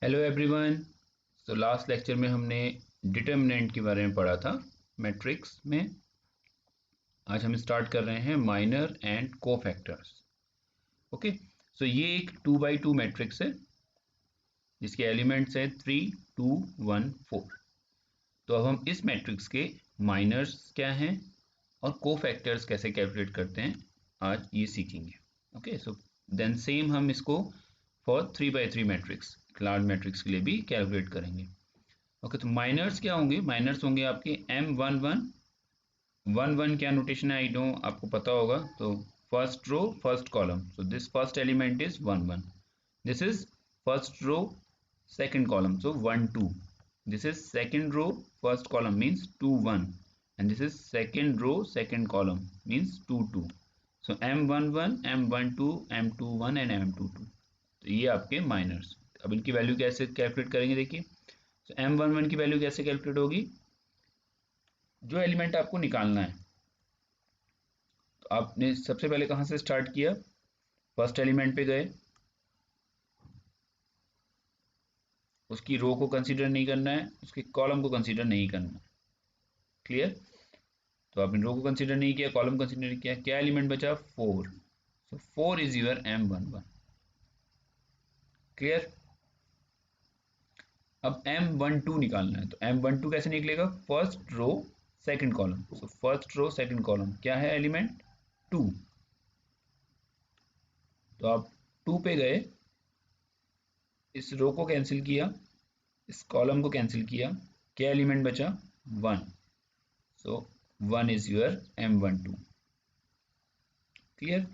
Hello everyone. तो last lecture में हमने डिटर्मिनेंट के बारे में पढ़ा था मैट्रिक्स में। आज हम स्टार्ट कर रहे हैं माइनर एंड कोफैक्टर्स। ओके, सो ये एक 2x2 मैट्रिक्स है जिसके एलिमेंट्स हैं 3, 2, 1, 4। तो अब हम इस मैट्रिक्स के माइनर्स क्या हैं और कोफैक्टर्स कैसे कैलकुलेट करते हैं आज ये सीखेंगे। ओके, सो देन सेम हम इसको for 3x3 matrix, large matrix के लिए भी कैलकुलेट करेंगे। ओके, तो माइनर्स क्या होंगे? माइनर्स होंगे आपके M11। 1 क्या नोटेशन है आई नो आपको पता होगा। तो first row first column, so this first element is 1 1। This is first row second column, so 1 2। This is second row first column means 2 1, and this is second row second column means 2 2। So M11, M12, M21 and M22। तो ये आपके miners. अब इनकी value कैसे calculate करेंगे? देखिए, तो M11 की वैल्यू कैसे कैलकुलेट होगी? जो एलिमेंट आपको निकालना है, तो आपने सबसे पहले कहाँ से स्टार्ट किया? फर्स्ट एलिमेंट पे गए, उसकी रो को कंसीडर नहीं करना है, उसके कॉलम को कंसीडर नहीं करना है। क्लियर? तो आपने रो को कंसीडर नहीं किया, कॉलम कंसीडर नहीं किया, क्या एलिमेंट बचा? 4। So 4 is your M11। Clear? अब M12 निकालना है, तो M12 कैसे निकलेगा? First row second column, so first row second column क्या है? एलिमेंट 2। तो आप 2 पे गए, इस रो को कैंसिल किया, इस कॉलम को कैंसिल किया, क्या एलिमेंट बचा? 1। सो 1 इज योर M12। क्लियर?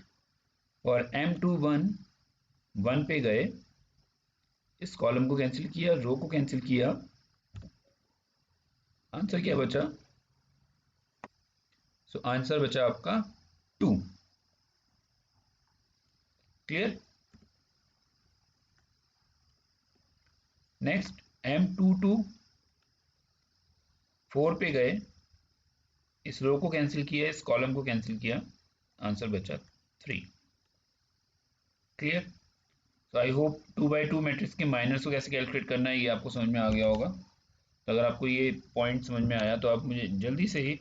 और M21, 1 पे गए, इस कॉलम को कैंसिल किया, रो को कैंसिल किया, आंसर क्या बचा? सो आंसर बचा आपका 2। क्लियर? नेक्स्ट M22, 4 पे गए, इस रो को कैंसिल किया, इस कॉलम को कैंसिल किया, आंसर बचा 3। क्लियर? तो आई होप 2x2 मैट्रिक्स के माइनर्स को कैसे कैलकुलेट करना है ये आपको समझ में आ गया होगा। तो अगर आपको ये पॉइंट समझ में आया तो आप मुझे जल्दी से ही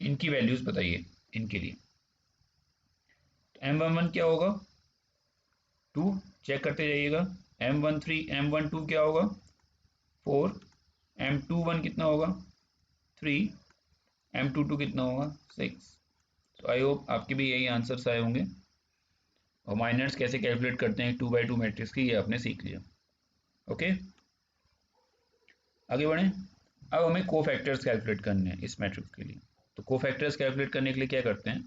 इनकी वैल्यूज बताइए इनके लिए। तो M11 क्या होगा? 2। चेक करते जाइएगा। M13, M12 क्या होगा? 4। M21 कितना होगा? 3। M22 कितना होगा? 6। तो आई होप आपके भी यही आंसर्स आए होंगे। और माइनर्स कैसे कैलकुलेट करते हैं 2x2 मैट्रिक्स की, ये आपने सीख लिया। ओके, आगे बढ़ें। अब हमें कोफैक्टर्स कैलकुलेट करने हैं इस मैट्रिक्स के लिए। तो कोफैक्टर्स कैलकुलेट करने के लिए क्या करते हैं?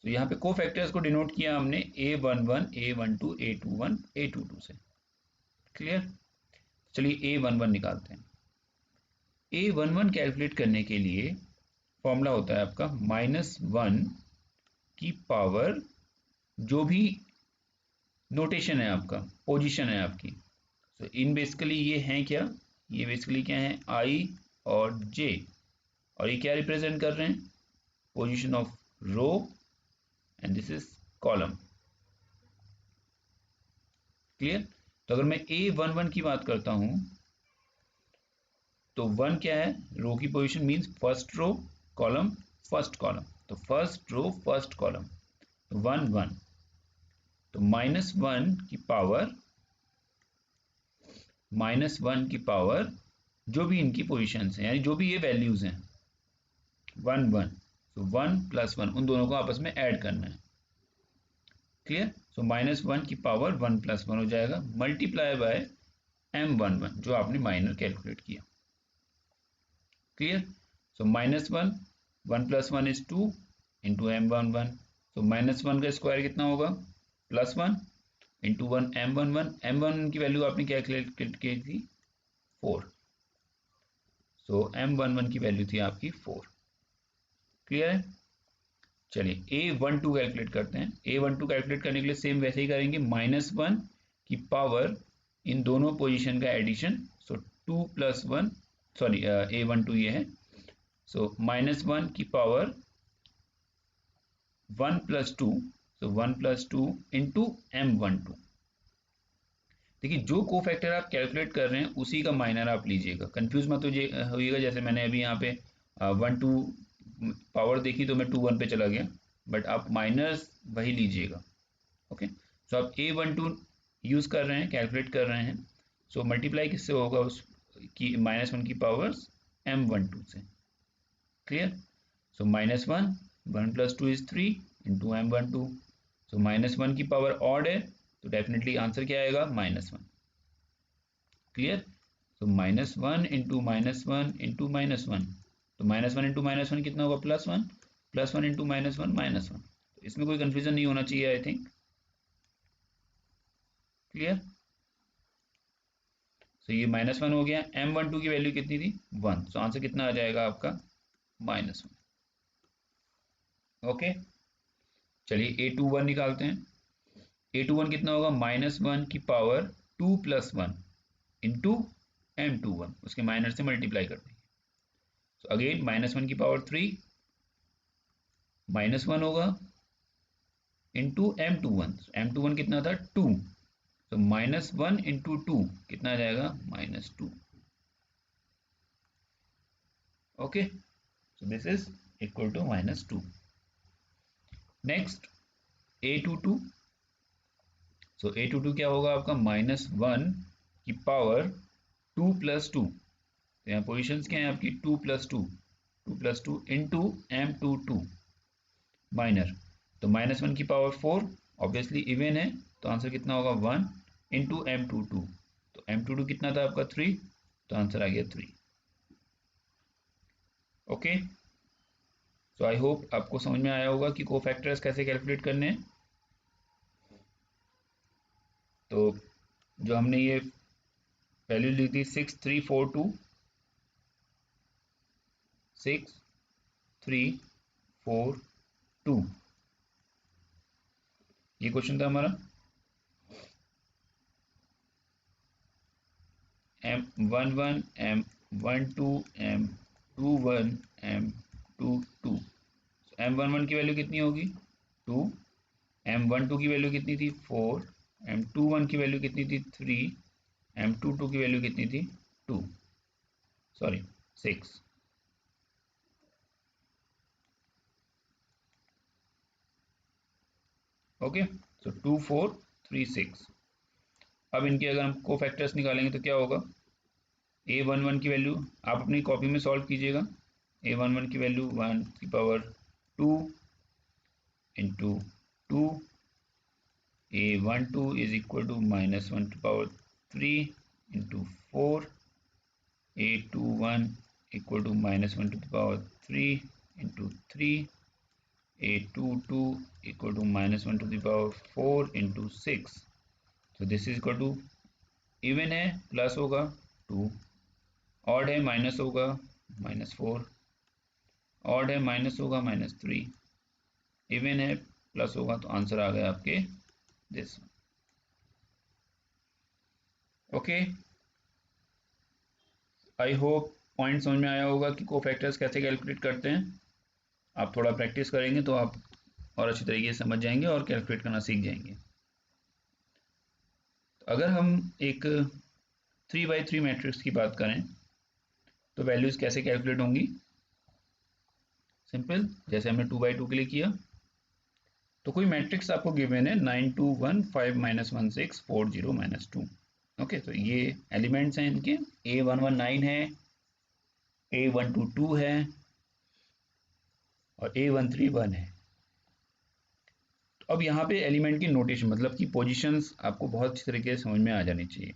तो यहाँ पे कोफैक्टर्स को डिनोट किया हमने A11, A12, A21, A22 से। क्लियर? चलिए A11 निकालते हैं। A11 कैलकुलेट करने के लिए फॉर्मूला होता है आपका -1 की पावर, जो भी नोटेशन है आपका, पोजीशन है आपकी। सो इन बेसिकली ये हैं क्या? ये बेसिकली क्या है? I और J। और ये क्या रिप्रेजेंट कर रहे हैं? Position of row and this is column. Clear? तो अगर मैं A11 की बात करता हूं, तो 1 क्या है? रो की position means first row, column first column. तो फर्स्ट रो फर्स्ट कॉलम, तो 1 1। तो -1 की पावर, -1 की पावर जो भी इनकी पोजीशंस हैं, यानी जो भी ये वैल्यूज हैं, 1 1। सो 1 + 1 उन दोनों को आपस में ऐड करना है। क्लियर? सो -1 की पावर 1 + 1 हो जाएगा, मल्टीप्लाई बाय M11 जो आपने माइनर कैलकुलेट किया। Clear? So -1, 1 + 1 is 2 into M11। सो -1 का स्क्वायर कितना होगा? +1 इंटू 1 M11। M11 की वैल्यू आपने क्या कैलकुलेट की थी? 4। सो M11 की वैल्यू थी आपकी 4। क्लियर है? चलिए A12 कैलकुलेट करते हैं। A12 कैलकुलेट करने के लिए सेम वैसे ही करेंगे, -1 की पावर इन दोनों पोजीशन का एडिशन। सो 2 + 1, सॉरी A12 ये है। सो -1 की पावर 1 + 2, so 1 + 2 इंटू M12। देखिए जो कोफैक्टर आप कैलकुलेट कर रहे हैं उसी का माइनर आप लीजिएगा, कंफ्यूज मत होइएगा। जैसे मैंने अभी यहाँ पे 1 2 पावर देखी तो मैं 2 1 पे चला गया, बट आप माइनर्स वही लीजिएगा। ओके, सो आप A12 यूज़ कर रहे हैं, कैलकुलेट कर रहे हैं, सो मल्टीप्लाई किससे होगा, उस की -1 की पावर्स M12 से। क्लियर? सो -1, 1 + 2 = 3 इंटू M12। सो -1 की पावर ऑड है तो डेफिनेटली आंसर क्या आएगा, -1। क्लियर? तो -1 इंटू -1 इंटू -1, तो -1 इंटू -1 कितना होगा, +1, +1 इंटू -1 -1। तो इसमें कोई कंफ्यूजन नहीं होना चाहिए, आई थिंक। क्लियर? तो ये -1 हो गया। M12 की वैल्यू कितनी थी, 1, तो आंसर कितना आ जाएगा आपका, -1। ओके, चलिए A21 निकालते हैं। A21 कितना होगा, -1 की पावर 2 + 1 इंटू M21, उसके माइनर से मल्टीप्लाई कर देंगे। तो अगेन -1 की पावर 3 -1 होगा इंटू M21, M21 कितना था, 2, तो -1 इंटू 2 कितना आ जाएगा, -2। Okay, so this is equal to -2। Next A22, so A22 क्या होगा आपका, -1 की पावर 2 + 2, तो यहाँ पोजिशंस क्या है आपकी, 2 + 2, 2 + 2 इंटू M22 माइनर, तो -1 की पावर 4, ऑब्वियसली इवन है, तो आंसर कितना होगा, 1 इंटू M22, तो M22 कितना था आपका, 3, तो आंसर आ गया 3। ओके, सो आई होप आपको समझ में आया होगा कि कोफैक्टर्स कैसे कैलकुलेट करने हैं। तो जो हमने ये वैल्यू ली थी 6342, 6342, ये क्वेश्चन था हमारा। M11, M12, M21, M22, M11 की वैल्यू कितनी होगी, 2, M12 की वैल्यू कितनी थी, 4, M21 की वैल्यू कितनी थी, 3, M22 की वैल्यू कितनी थी, 2, सॉरी 6। ओके, सो 2 4 3 6। अब इनके अगर हम कोफैक्टर्स निकालेंगे तो क्या होगा, A11 की वैल्यू आप अपनी कॉपी में सॉल्व कीजिएगा। A11 की वैल्यू 1 की power 2 into 2, A12 is equal to -1 की power 3 into 4, A21 equal to -1 to the power 3 into 3, A22 equal to -1 to the power 4 into 6। तो this is equal to, even है plus होगा 2, odd है minus होगा -4, odd है minus होगा -3, even है plus होगा, तो आंसर आ गया आपके this. Okay, I hope point समझ में आया होगा कि कोफैक्टर्स कैसे कैलकुलेट करते हैं। आप थोड़ा प्रैक्टिस करेंगे तो आप और अच्छी तरीके से समझ जाएंगे और कैलकुलेट करना सीख जाएंगे। तो अगर हम एक 3x3 मैट्रिक्स की बात करें तो वैल्यूज कैसे कैलकुलेट होंगी, सिंपल, जैसे हमने 2x2 के लिए किया। तो कोई मैट्रिक्स आपको गिवन है 9 2 1 5 -1 6 4 0 -2। ओके, तो ये एलिमेंट्स हैं इनके, A119 है, A122 है और A131 है। तो अब यहाँ पे एलिमेंट की नोटेशन मतलब कि पोजीशंस आपको बहुत अच्छी तरीके से समझ में आ जानी चाहिए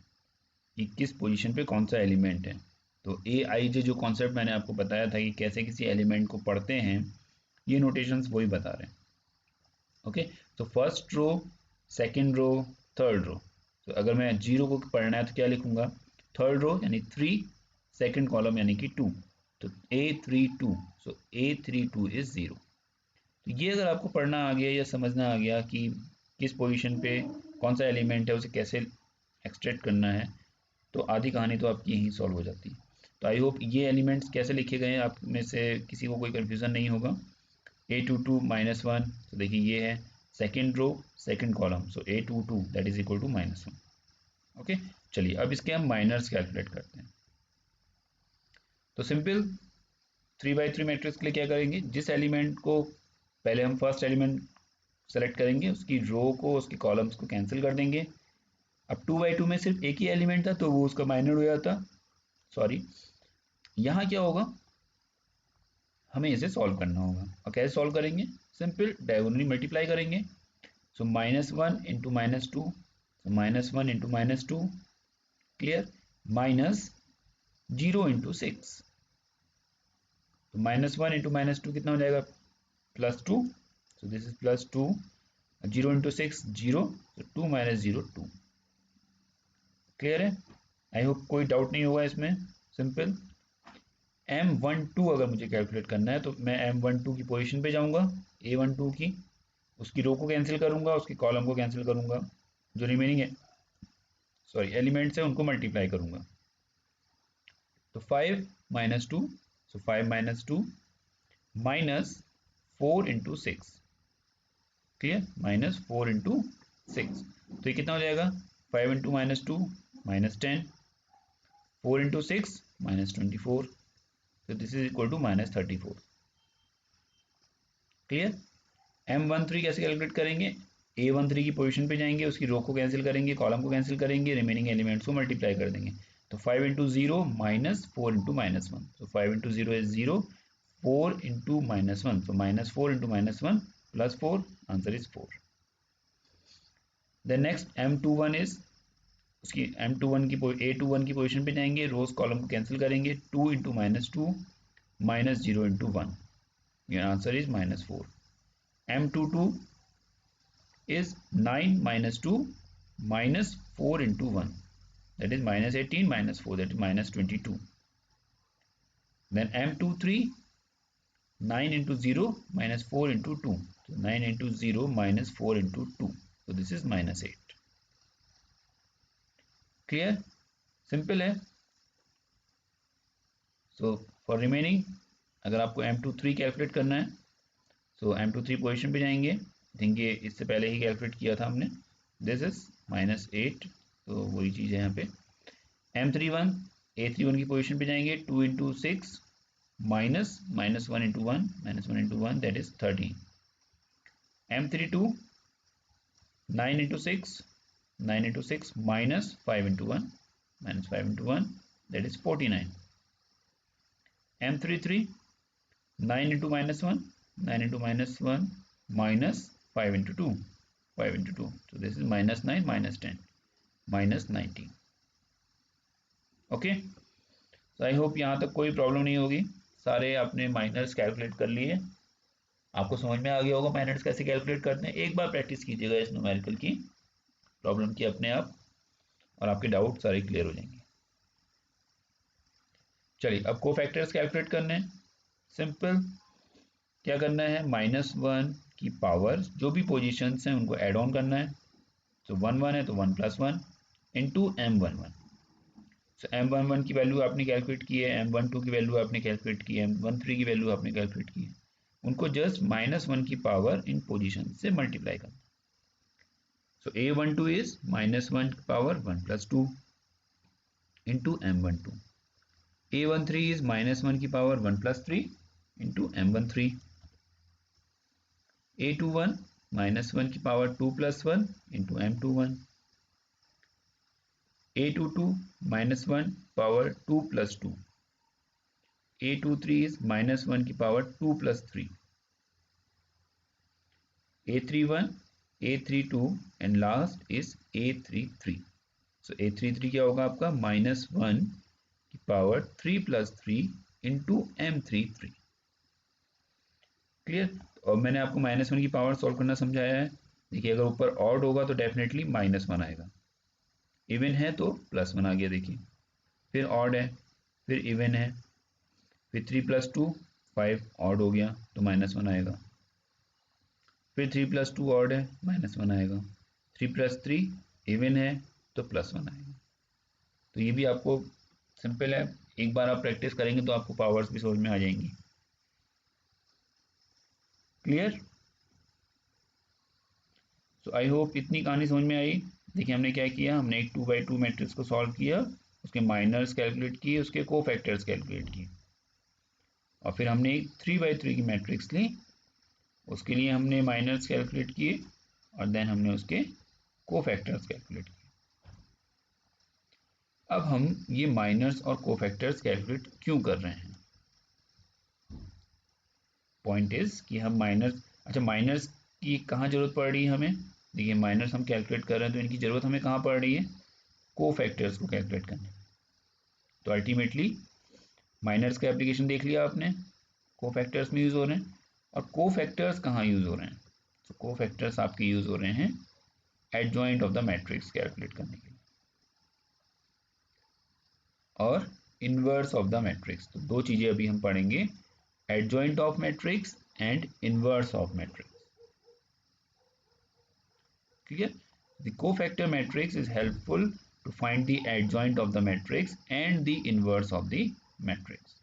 कि किस पोजीशन पे कौन सा एलिमेंट है। तो AIJ जो कॉन्सेप्ट मैंने आपको बताया था कि कैसे किसी एलिमेंट को पढ़ते हैं, ये नोटेशंस वही बता रहे हैं। ओके, तो first row, second row, third row. तो अगर मैं 0 को पढ़ना है तो क्या लिखूंगा, थर्ड रो यानी 3, सेकंड कॉलम यानी कि 2, तो A32, सो A32 इज 0। तो ये अगर आपको पढ़ना आ गया या समझना आ गया कि किस पोजीशन पे कौन सा एलिमेंट है, उसे कैसे एक्सट्रैक्ट करना है, तो आधी कहानी तो आपकी यहीं सॉल्व हो जाती है। तो आई होप ये एलिमेंट्स कैसे लिखे गए हैं आप में से किसी को कोई कन्फ्यूज़न नहीं होगा। A22 -1, तो देखिए ये है second row second column, so A22 that is equal to -1। Okay, चलिए अब इसके हम माइनर्स कैलकुलेट करते हैं। तो सिंपल 3x3 मैट्रिक्स के लिए क्या करेंगे, जिस एलिमेंट को पहले हम फर्स्ट एलिमेंट सेलेक्ट करेंगे उसकी रो को उसके कॉलम्स को कैंसिल कर देंगे। अब 2x2 में सिर्फ एक ही एलिमेंट था तो वो उसका माइनर हो जाता, सॉरी। यहाँ क्या होगा, हमें इसे सॉल्व करना होगा, और कैसे सॉल्व करेंगे, सिंपल डायगोनली मल्टीप्लाई करेंगे। सो -1 into -2, -1 into -2, clear, minus 0 into 6, तो -1 इंटू -2 कितना हो जाएगा, +2, सो दिस इज +2, 0 इंटू 6 0, तो 2 - 0 2, क्लियर है। आई होप कोई डाउट नहीं होगा इसमें। सिंपल M12 अगर मुझे कैलकुलेट करना है तो मैं M12 की पोजीशन पे जाऊंगा, A12 की, उसकी रो को कैंसिल करूंगा, उसकी कॉलम को कैंसिल करूंगा, जो रिमेनिंग है सॉरी एलिमेंट्स है उनको मल्टीप्लाई करूंगा। तो 5 - 2, सो 5 - 2 -4 इंटू 6, क्लियर, -4 इंटू 6, तो ये कितना हो जाएगा, 5 इंटू -2 -10, 4 इंटू 6 -24, तो this is equal to -34, clear. M13 कैसे कैलकुलेट करेंगे, A13 की पोजीशन पे जाएंगे, उसकी रो को कैंसिल करेंगे, कॉलम को कैंसिल करेंगे, रिमेनिंग एलिमेंट्स को मल्टीप्लाई कर देंगे। तो 5 इंटू 0 -4 इंटू -1, तो 5 into 0 is 0, 4 into -1, so -4 into -1 +4, answer is 4। Then next M21 is, उसकी M21 की A21 की पोजीशन पे जाएंगे, रोज कॉलम को कैंसिल करेंगे, 2 into -2 -0 into 1, your answer is -4। M22 is 9 - 2 -4 into 1, that is -18 -4, that is -22. Then M23, 9 into 0 -4 into 2, so 9 into 0 -4 into 2, so this is -8, clear, simple है। so for remaining अगर आपको M23 calculate करना है, so M23 position पे जाएंगे, देखेंगे इससे पहले ही कैलकुलेट किया था हमने, दिस इज -8, तो वही चीज़ है यहाँ पे। M31 A31 की पोजीशन पे जाएंगे, 2 into 6 -1 into 1 that is 13। M32 9 into 6 -5 into 1 that is 49। M33 9 into -1 -5 into 2 so this is -9 -10 -19, okay. तो आई होप यहाँ तक कोई प्रॉब्लम नहीं होगी, सारे आपने माइनर्स कैलकुलेट कर लिए, आपको समझ में आ गया होगा माइनर्स कैसे कैलकुलेट करते हैं। एक बार प्रैक्टिस कीजिएगा इस न्यूमेरिकल की प्रॉब्लम की अपने आप, और आपके डाउट सारे क्लियर हो जाएंगे। चलिए अब कोफैक्टर्स कैलकुलेट करने हैं। सिंपल क्या करना है, -1 की पावर जो भी पोजीशंस हैं उनको ऐड ऑन करना है, तो 1 1 है तो 1 + 1 इंटू M11, सो M11 की वैल्यू आपने कैलकुलेट की है, M12 की वैल्यू आपने कैलकुलेट की है, M13 की वैल्यू आपने कैलकुलेट की है, उनको जस्ट -1 की पावर इन पोजीशन से मल्टीप्लाई करना। So A12 is -1 power 1 + 2 into M12. A13 is -1 की पावर 1 + 3 into M13. A21 -1 की power 2 + 1 into M21. A22 -1 power 2 + 2. A23 is -1 की power 2 + 3. A31, A32 and last is A33. So A33 क्या होगा आपका, -1 की power 3 + 3 into M33, clear. और मैंने आपको -1 की पावर सॉल्व करना समझाया है। देखिए अगर ऊपर ऑड होगा तो डेफिनेटली -1 आएगा, इवन है तो +1 आ गया, देखिए फिर ऑड है, फिर इवन है, फिर 3 + 2 5 ऑड हो गया तो -1 आएगा, फिर 3 + 2 ऑड है -1 आएगा, 3 + 3 इवन है तो +1 आएगा। तो ये भी आपको सिंपल है, एक बार आप प्रैक्टिस करेंगे तो आपको पावर्स भी समझ में आ जाएंगी। क्लियर? सो आई होप इतनी कहानी समझ में आई। देखिए हमने क्या किया, हमने एक 2x2 मैट्रिक्स को सॉल्व किया, उसके माइनर्स कैलकुलेट किए, उसके कोफैक्टर्स कैलकुलेट किए, और फिर हमने एक 3x3 की मैट्रिक्स ली, उसके लिए हमने माइनर्स कैलकुलेट किए और देन हमने उसके कोफैक्टर्स कैलकुलेट किए। अब हम ये माइनर्स और कोफैक्टर्स कैलकुलेट क्यों कर रहे हैं? पॉइंट इज कि हम माइनर्स की कहाँ जरूरत पड़ रही है हमें? देखिए माइनर्स हम कैलकुलेट कर रहे हैं तो इनकी ज़रूरत हमें कहाँ पड़ रही है? कोफैक्टर्स को कैलकुलेट करने। तो अल्टीमेटली माइनर्स का एप्लीकेशन देख लिया आपने, कोफैक्टर्स में यूज़ हो रहे हैं। और कोफैक्टर्स कहाँ यूज़ हो रहे हैं? तो कोफैक्टर्स आपके यूज़ हो रहे हैं adjoint of the matrix calculate करने के लिए और इनवर्स ऑफ द मैट्रिक्स। तो दो चीज़ें अभी हम पढ़ेंगे, adjoint of matrix and inverse of matrix. Clear? The cofactor matrix is helpful to find the adjoint of the matrix and the inverse of the matrix.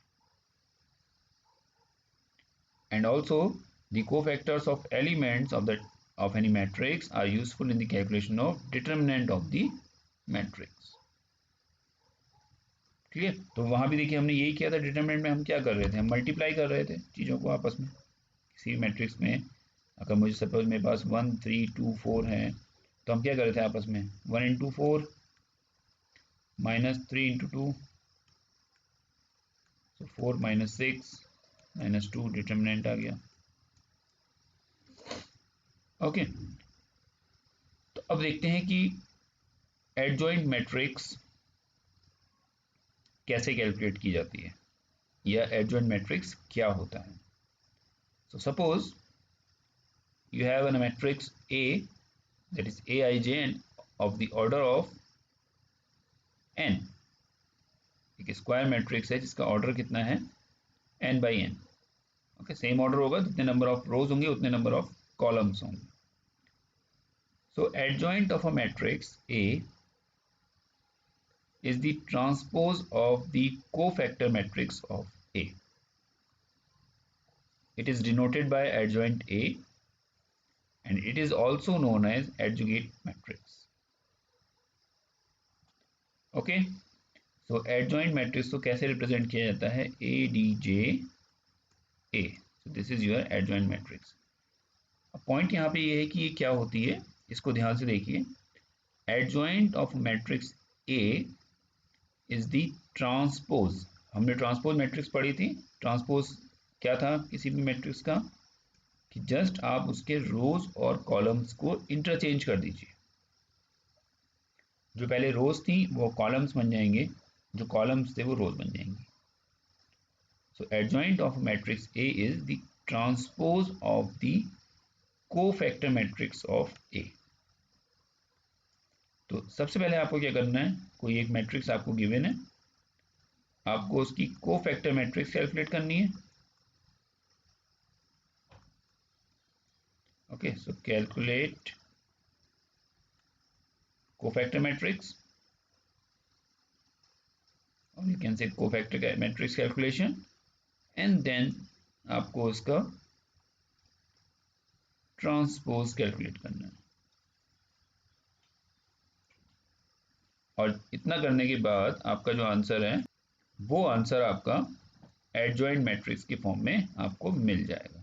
And also the cofactors of elements of any matrix are useful in the calculation of determinant of the matrix. Clear? तो वहां भी देखिए हमने यही किया था, determinant में हम क्या कर रहे थे, हम मल्टीप्लाई कर रहे थे चीज़ों को आपस में। किसी मैट्रिक्स में अगर मुझे सपोज मेरे पास 1 3 2 4 है तो हम क्या कर रहे थे आपस में, 1 इंटू 4 माइनस 3 इंटू 2, तो 4 माइनस 6 माइनस 2 डिटर्मिनेंट आ गया। ओके, तो अब देखते हैं कि एडजॉइंट मैट्रिक्स कैसे कैलकुलेट की जाती है या एडजॉइंट मैट्रिक्स क्या होता है। So suppose you have a matrix A, that is Aij of the order of n, एक स्क्वायर मैट्रिक्स है जिसका ऑर्डर कितना है, n by n। Okay, same order होगा, जितने नंबर ऑफ रोज होंगे उतने नंबर ऑफ कॉलम्स होंगे। So adjoint of a matrix A is the transpose of the cofactor matrix of A. It is denoted by adjoint A and it is also known as adjugate matrix. Okay, so adjoint matrix को कैसे represent किया जाता है, A D J A. So this is your adjoint matrix. अब point यहाँ पे ये है कि ये क्या होती है, इसको ध्यान से देखिए। Adjoint of matrix A is the transpose. हमने ट्रांसपोज मैट्रिक्स पढ़ी थी। ट्रांसपोज क्या था किसी भी मैट्रिक्स का, कि जस्ट आप उसके रोज और कॉलम्स को इंटरचेंज कर दीजिए। जो पहले रोज थी वो कॉलम्स बन जाएंगे, जो कॉलम्स थे वो रोज बन जाएंगे। So adjoint of matrix A is the transpose of the cofactor matrix of A. तो सबसे पहले आपको क्या करना है, कोई एक मैट्रिक्स आपको गिवन है, आपको उसकी कोफैक्टर मैट्रिक्स कैलकुलेट करनी है। Okay, so calculate cofactor matrix, और you can say cofactor matrix calculation, and then आपको उसका ट्रांसपोज कैलकुलेट करना है। और इतना करने के बाद आपका जो आंसर है वो आंसर आपका एडजॉइंट मैट्रिक्स के फॉर्म में आपको मिल जाएगा।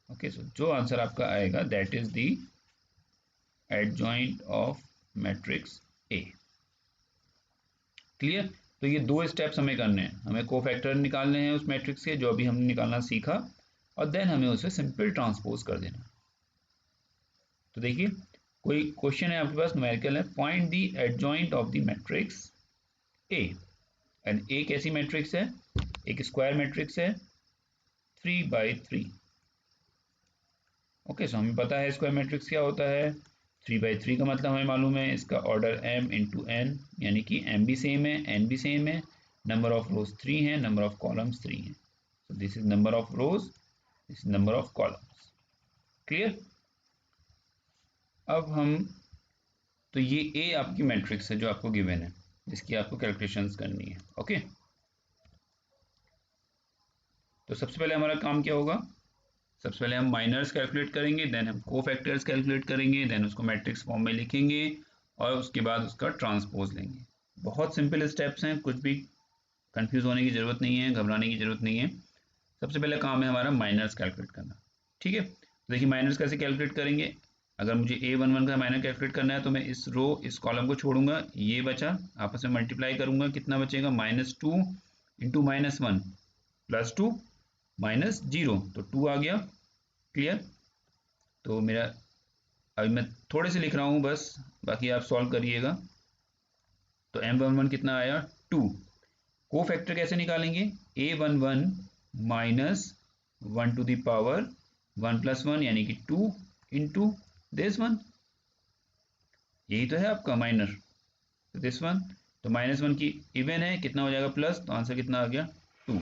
ओके, सो जो आंसर आपका आएगा that is the adjoint of matrix A. Clear? तो ये दो स्टेप्स हमें करने हैं, हमें कोफैक्टर निकालने हैं उस मैट्रिक्स के जो अभी हमने निकालना सीखा, और देन हमें उसे सिंपल ट्रांसपोज कर देना। तो देखिए कोई क्वेश्चन है आपके पास, न्यूमेरिकल है, find the adjoint of the matrix A. And A कैसी मैट्रिक्स है, एक स्क्वायर मैट्रिक्स है 3x3। ओके, सो हमें पता है स्क्वायर मैट्रिक्स क्या होता है, 3x3 का मतलब हमें मालूम है इसका ऑर्डर m इंटू n, यानी कि m भी सेम है n भी सेम है, नंबर ऑफ रोज 3 है, नंबर ऑफ कॉलम्स 3 है। सो this is number of rose, this is number of columns. Clear? अब हम, तो ये ए आपकी मैट्रिक्स है जो आपको गिवन है, जिसकी आपको कैलकुलेशंस करनी है। ओके, तो सबसे पहले हमारा काम क्या होगा, सबसे पहले हम माइनर्स कैलकुलेट करेंगे, देन हम कोफैक्टर्स कैलकुलेट करेंगे, देन उसको मैट्रिक्स फॉर्म में लिखेंगे और उसके बाद उसका ट्रांसपोज लेंगे। बहुत सिंपल स्टेप्स हैं, कुछ भी कंफ्यूज होने की ज़रूरत नहीं है, घबराने की ज़रूरत नहीं है। सबसे पहले काम है हमारा माइनर्स कैलकुलेट करना। ठीक है, तो देखिए माइनर्स कैसे कैलकुलेट करेंगे। अगर मुझे A11 का माइनर कैलकुलेट करना है तो मैं इस रो इस कॉलम को छोड़ूंगा, ये बचा, आपस में मल्टीप्लाई करूंगा, कितना बचेगा, -2 इंटू -1 +2 -0, तो 2 आ गया। क्लियर। तो मेरा अभी मैं थोड़े से लिख रहा हूँ बस, बाकी आप सॉल्व करिएगा। तो M11 कितना आया, 2। को फैक्टर कैसे निकालेंगे, A11 -1 टू द पावर 1+1 यानी कि 2 इंटू दिस वन, यही तो है आपका माइनर, तो दिस वन। तो -1 की इवन है, कितना हो जाएगा प्लस, तो आंसर कितना आ गया, 2।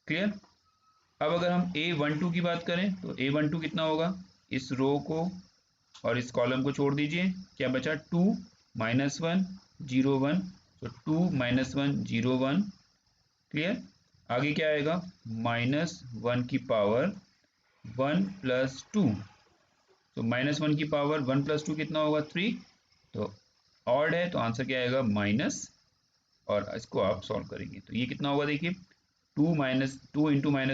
क्लियर। अब अगर हम A12 की बात करें तो A12 कितना होगा, इस रो को और इस कॉलम को छोड़ दीजिए, क्या बचा, 2 -1 0 1, तो 2 -1 0 1। क्लियर। आगे क्या आएगा, -1 की पावर 1+2, तो -1 की पावर 1+2 कितना होगा, 3। तो ऑड है तो आंसर क्या आएगा, माइनस, और इसको आप सॉल्व करेंगे तो ये कितना होगा, देखिए 2 इंटू -1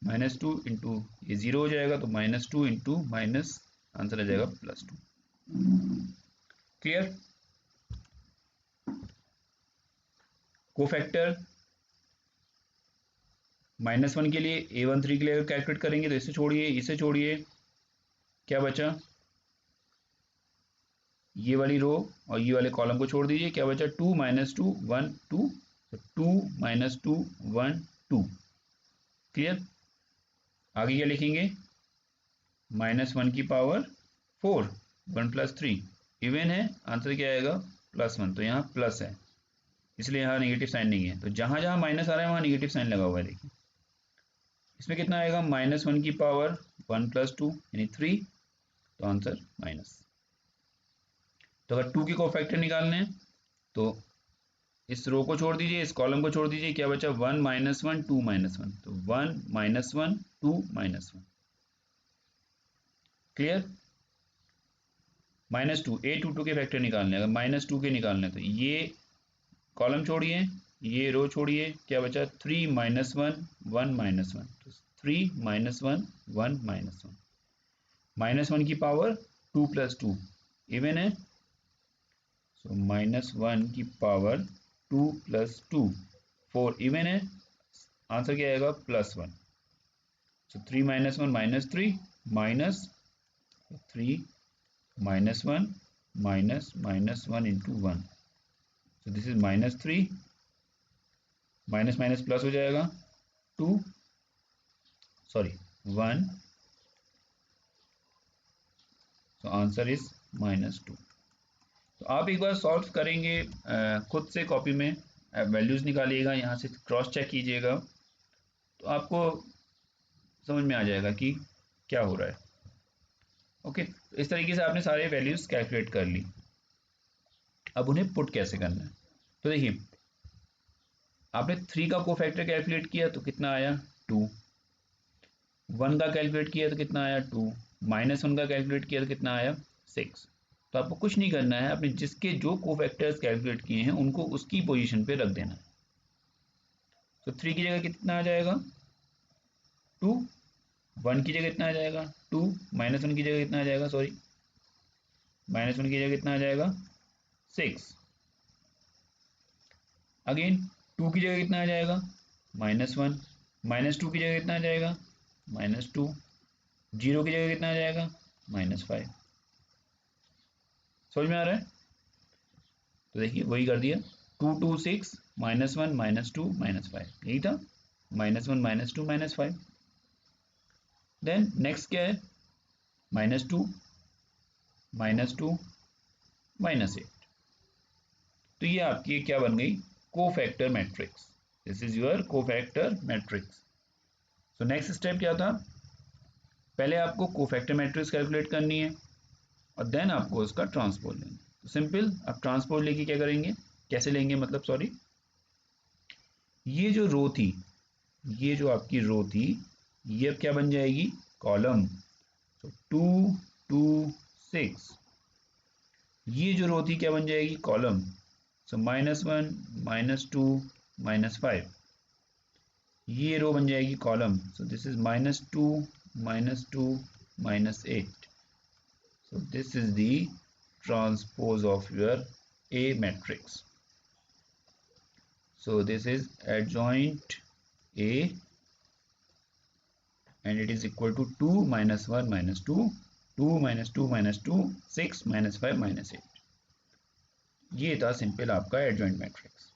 -2 इंटू ये 0 हो जाएगा, तो -2 इंटू माइनस, आंसर आ जाएगा +2। क्लियर। कोफैक्टर -1 के लिए A13 के लिए कैलकुलेट करेंगे तो इसे छोड़िए क्या बचा, ये वाली रो और ये वाले कॉलम को छोड़ दीजिए, क्या बचा, 2 -2 1 2, 2 -2 1 2। क्लियर। आगे क्या लिखेंगे, -1 की पावर 4 1+3, इवन है, आंसर क्या आएगा, +1, तो यहाँ प्लस है इसलिए यहाँ नेगेटिव साइन नहीं है, तो जहाँ जहाँ माइनस आ रहा है वहाँ नेगेटिव साइन लगा हुआ है। देखिए इसमें कितना आएगा, -1 की पावर 1+2 यानी 3, तो आंसर माइनस। तो अगर 2 के कोफैक्टर निकालने हैं तो इस रो को छोड़ दीजिए, इस कॉलम को छोड़ दीजिए, क्या बचा, 1 -1 2 -1, तो 1 -1 2 -1। क्लियर। -2 A22 के फैक्टर निकालने, अगर -2 के निकालने तो ये कॉलम छोड़िए, ये रो छोड़िए, क्या बचा, 3 -1 1 -1, तो 3 -1 1 -1, -1 की पावर 2+2 इवन है, सो -1 की पावर 2+2 4 इवन है, आंसर क्या आएगा, +1। सो 3 -1 -3 minus 3 -1 -1 into 1, so this is -3, minus minus plus हो जाएगा, 2 सॉरी 1, तो आंसर इज -2। तो आप एक बार सॉल्व करेंगे खुद से कॉपी में, वैल्यूज़ निकालिएगा, यहाँ से क्रॉस चेक कीजिएगा, तो आपको समझ में आ जाएगा कि क्या हो रहा है। ओके, तो इस तरीके से आपने सारे वैल्यूज़ कैलकुलेट कर ली। अब उन्हें पुट कैसे करना है, तो देखिए आपने 3 का कोफैक्टर कैलकुलेट किया तो कितना आया, 2। 1 का कैलकुलेट किया तो कितना आया, 2। -1 का कैलकुलेट किया तो कितना आया, 6। तो आपको कुछ नहीं करना है, आपने जिसके जो कोफैक्टर्स कैलकुलेट किए हैं उनको उसकी पोजीशन पे रख देना है। तो 3 की जगह कितना आ जाएगा, 2। 1 की जगह कितना आ जाएगा, 2। -1 की जगह कितना आ जाएगा, सॉरी -1 की जगह कितना आ जाएगा, 6। अगेन 2 की जगह कितना आ जाएगा, -1। -2 की जगह कितना आ जाएगा, -2। 0 की जगह कितना आ जाएगा, -5। समझ में आ रहा है। तो देखिए वही कर दिया, 2 2 6 -1 -2 -5, यही था, -1 -2 -5। देन नेक्स्ट क्या है, -2 -2 -8। तो ये आपकी क्या बन गई, cofactor matrix. This is your cofactor matrix. So next step क्या था, पहले आपको कोफैक्टर मैट्रिक्स कैलकुलेट करनी है और देन आपको उसका ट्रांसपोज लेना है। तो सिंपल, आप ट्रांसपोज लेके क्या करेंगे, कैसे लेंगे मतलब, सॉरी ये जो रो थी ये जो आपकी रो थी ये अब क्या बन जाएगी, कॉलम। तो 2 2 6, ये जो रो थी क्या बन जाएगी, कॉलम। सो -1 -2 -5, ये रो बन जाएगी column. So this is -2 -2 -8. So this is the transpose of your A matrix. So this is adjoint A and it is equal to 2 -1 -2, 2 -2 -2, 6 -5 -8. ये था सिंपल आपका adjoint matrix.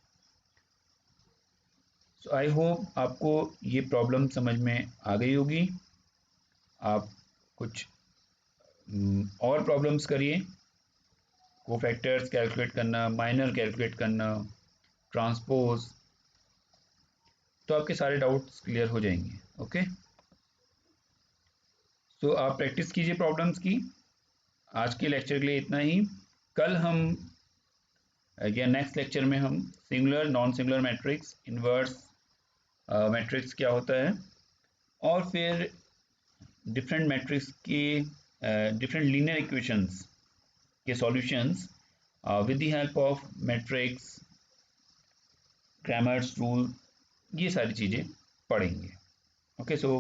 So I hope आपको ये problem समझ में आ गई होगी। आप कुछ और प्रॉब्लम्स करिए, कोफैक्टर्स कैलकुलेट करना, माइनर कैलकुलेट करना, ट्रांसपोज, तो आपके सारे डाउट्स क्लियर हो जाएंगे। ओके, तो आप प्रैक्टिस कीजिए प्रॉब्लम्स की। आज के लेक्चर के लिए इतना ही। कल हम या नेक्स्ट लेक्चर में हम singular, non singular matrix, inverse matrix क्या होता है, और फिर डिफरेंट मैट्रिक्स के डिफरेंट लीनियर इक्वेशंस के solutions with the help of matrix, Cramer's rule, ये सारी चीज़ें पढ़ेंगे। ओके, सो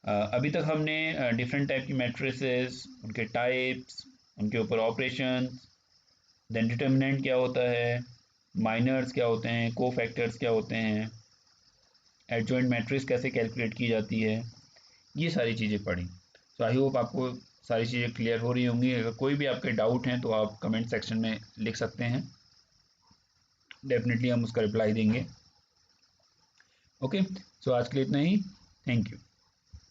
अभी तक हमने डिफरेंट टाइप की मैट्रिसेस, उनके टाइप्स, उनके ऊपर ऑपरेशन, देन डिटर्मिनेंट क्या होता है, माइनर्स क्या होते हैं, कोफैक्टर्स क्या होते हैं, एडजॉइंट मैट्रिक्स कैसे कैलकुलेट की जाती है, ये सारी चीज़ें पढ़ी। सो आई होप आपको सारी चीज़ें क्लियर हो रही होंगी। अगर कोई भी आपके डाउट हैं तो आप कमेंट सेक्शन में लिख सकते हैं, डेफिनेटली हम उसका रिप्लाई देंगे। ओके, सो आज के लिए इतना ही। Thank you.